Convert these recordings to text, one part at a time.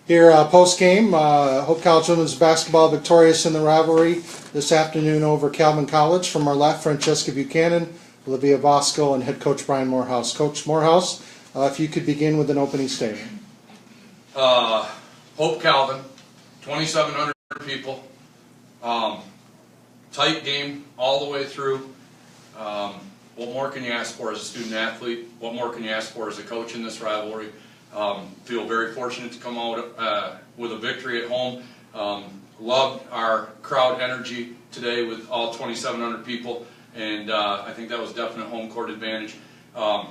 Here, post-game, Hope College women's basketball victorious in the rivalry this afternoon over Calvin College. From our left, Francesca Buchanan, Olivia Voskuil, and head coach Brian Morehouse. Coach Morehouse, if you could begin with an opening statement. Hope Calvin, 2,700 people, tight game all the way through. What more can you ask for as a student athlete? What more can you ask for as a coach in this rivalry? Feel very fortunate to come out with a victory at home. Loved our crowd energy today with all 2,700 people, and I think that was definite home court advantage. I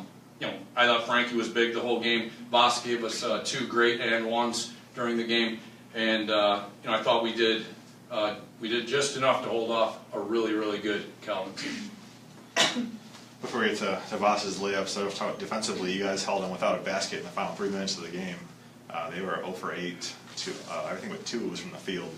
thought Frankie was big the whole game. Voss gave us 2 great and ones during the game, and I thought we did just enough to hold off a really, really good Calvin team. Before we get to Voss's layup, so defensively, you guys held them without a basket in the final 3 minutes of the game. They were 0 for 8. Everything but 2 was from the field.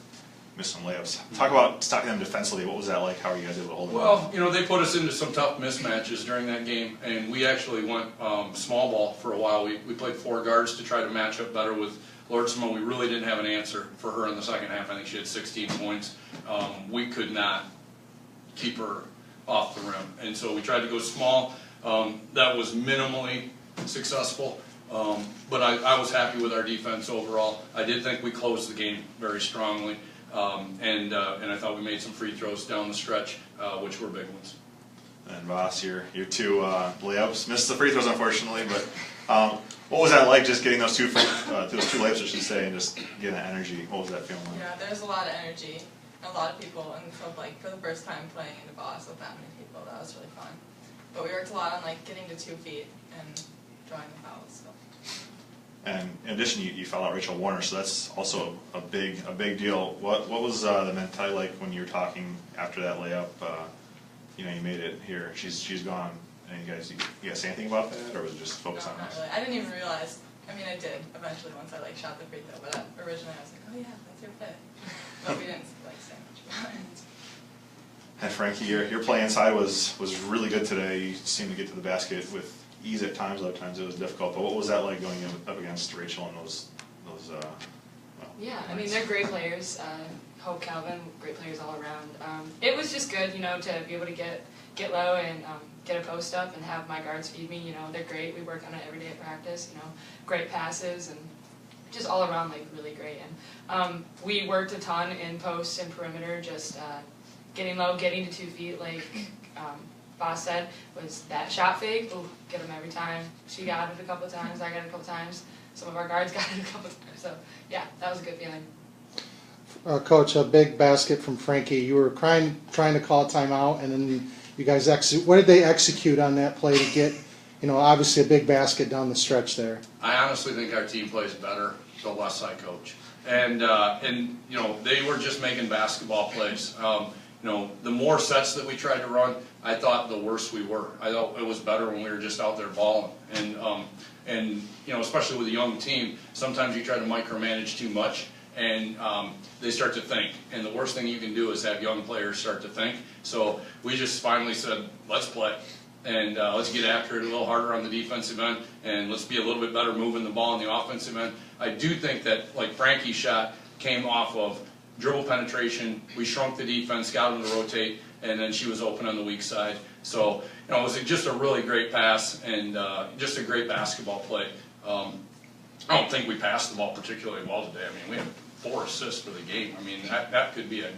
Missed some layups. Talk about stopping them defensively. What was that like? How are you guys able to hold them? Well, they put us into some tough mismatches during that game, and we actually went small ball for a while. We played 4 guards to try to match up better with Lordsma. We really didn't have an answer for her in the second half. I think she had 16 points. We could not keep her off the rim, and so we tried to go small. That was minimally successful, but I was happy with our defense overall. I did think we closed the game very strongly, and I thought we made some free throws down the stretch, which were big ones. And Voss, your 2 layups, missed the free throws unfortunately, but what was that like, just getting those 2 layups, I should say, and just getting that energy? What was that feeling like? Yeah, there's a lot of energy. A lot of people, and so for the first time playing in DeVos with that many people, that was really fun. But we worked a lot on getting to 2 feet and drawing the fouls. So. And in addition, you fouled out Rachel Warner, so that's also a big deal. What was the mentality like when you were talking after that layup? You made it here. She's gone. And you guys say anything about that, or was it just focus on not us? Really. I didn't even realize. I mean, I did eventually once I shot the free throw, but originally I was like, oh yeah, that's your fit. But we didn't say much about it. And Frankie, your play inside was really good today. You seemed to get to the basket with ease at times. Other times it was difficult. But what was that like going up against Rachel and those? Yeah, I mean, they're great players. Hope, Calvin, great players all around. It was just good, to be able to get low and get a post up and have my guards feed me. They're great. We work on it every day at practice. Great passes and just all around really great. And we worked a ton in post and perimeter, just getting low, getting to 2 feet, like Boss said, was that shot fake. Ooh, get them every time. She got it a couple times. I got it a couple times. Some of our guards got it a couple times. So yeah, that was a good feeling. Coach, a big basket from Frankie. You were trying to call a timeout, and then you guys what did they execute on that play to get, obviously a big basket down the stretch there? I honestly think our team plays better the less I coach, and they were just making basketball plays. The more sets that we tried to run, I thought the worse we were. I thought it was better when we were just out there balling, and especially with a young team, sometimes you try to micromanage too much. And they start to think, and the worst thing you can do is have young players start to think. So we just finally said, let's play, and let's get after it a little harder on the defensive end, and let's be a little bit better moving the ball on the offensive end. I do think that, like Frankie's shot, came off of dribble penetration. We shrunk the defense, got them to rotate, and then she was open on the weak side. So it was just a really great pass and just a great basketball play. I don't think we passed the ball particularly well today. I mean, we had 4 assists for the game. I mean, that could be an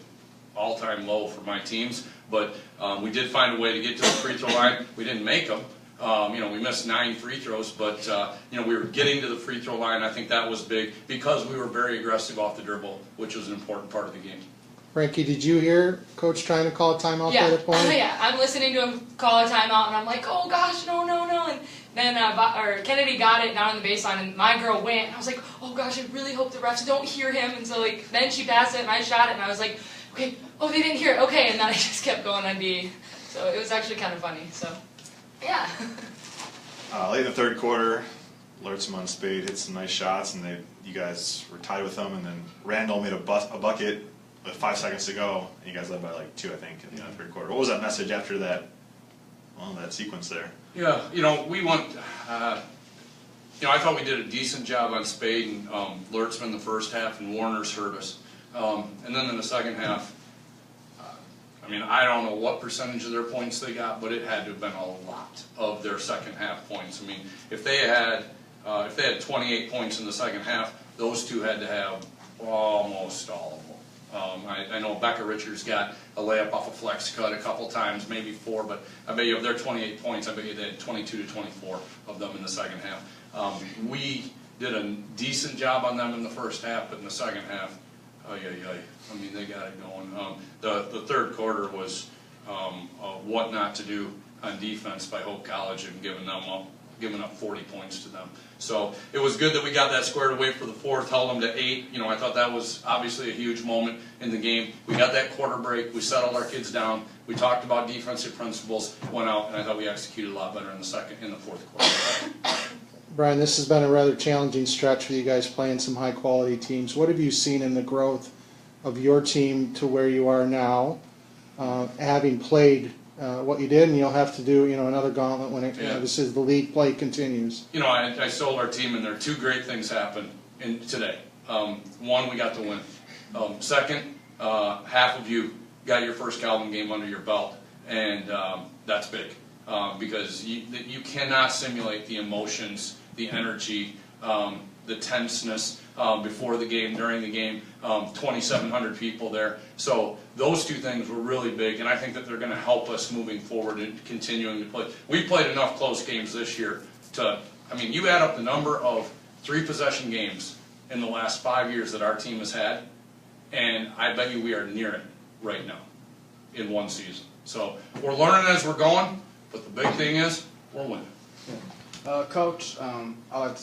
all-time low for my teams. But we did find a way to get to the free throw line. We didn't make them. We missed 9 free throws, but we were getting to the free throw line. I think that was big because we were very aggressive off the dribble, which was an important part of the game. Frankie, did you hear Coach trying to call a timeout at that point? Yeah, I'm listening to him call a timeout, and I'm like, oh gosh, no. And then Kennedy got it down on the baseline, and my girl went, and I was like, oh gosh, I really hope the refs don't hear him. And so then she passed it, and I shot it, and I was like, okay, oh, they didn't hear it, okay. And then I just kept going on D. So it was actually kind of funny. So yeah. Late in the third quarter, Lordsma and Spade hit some nice shots, and you guys were tied with them, and then Randall made a bucket with 5 seconds to go, and you guys led by 2, I think, in the third quarter. What was that message after that? Well, that sequence there. Yeah, we want. I thought we did a decent job on Spade and Lurtzman the first half, and Warner's hurt us. And then in the second half, I don't know what percentage of their points they got, but it had to have been a lot of their second half points. If they had 28 points in the second half, those two had to have almost all of them. I know Becca Richards got a layup off a flex cut a couple times, maybe 4, but I bet you of their 28 points, I bet you they had 22 to 24 of them in the second half. We did a decent job on them in the first half, but in the second half, they got it going. The third quarter was what not to do on defense by Hope College and giving up 40 points to them. So it was good that we got that squared away for the fourth, held them to 8. I thought that was obviously a huge moment in the game. We got that quarter break. We settled our kids down. We talked about defensive principles, went out, and I thought we executed a lot better in the fourth quarter. Brian, this has been a rather challenging stretch for you guys playing some high-quality teams. What have you seen in the growth of your team to where you are now, having played what you did, and you'll have to do another gauntlet when the league play continues? I sold our team, and there are 2 great things happened today. One, we got to win. Second, half of you got your first Calvin game under your belt, and that's big. Because you cannot simulate the emotions, the energy, the tenseness before the game, during the game, 2,700 people there. So those 2 things were really big, and I think that they're going to help us moving forward and continuing to play. We've played enough close games this year you add up the number of 3-possession games in the last 5 years that our team has had, and I bet you we are near it right now in one season. So we're learning as we're going. But the big thing is, we're winning. Coach, I like to